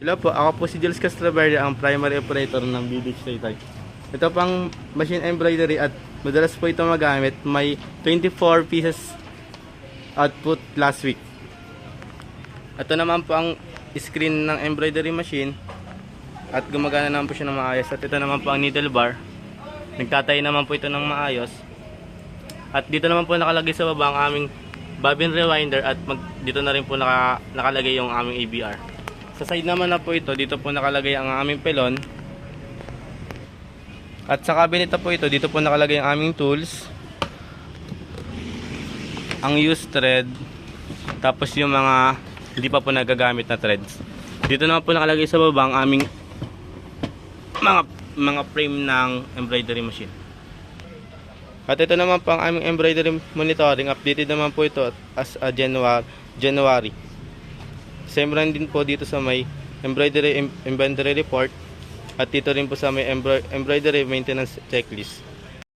Hello po, ako po si Jules Castroverde, ang primary operator ng BDH Taytay. Ito pang machine embroidery at madalas po ito magamit. May 24 pieces output last week. Ito naman po ang screen ng embroidery machine at gumagana naman po siya ng maayos. At ito naman po ang needle bar. Nagtatay naman po ito ng maayos. At dito naman po nakalagay sa baba ang aming bobbin rewinder at dito na rin po nakalagay yung aming ABR. Sa side naman na po ito, dito po nakalagay ang aming pelon. At sa cabinet po ito, dito po nakalagay ang aming tools. Ang used thread. Tapos yung mga hindi pa po nagagamit na threads. Dito naman po nakalagay sa baba ang aming mga frame ng embroidery machine. At ito naman po ang aming embroidery monitoring. Updated naman po ito as a January. Same run din po dito sa may embroidery inventory report at dito rin po sa may embroidery maintenance checklist.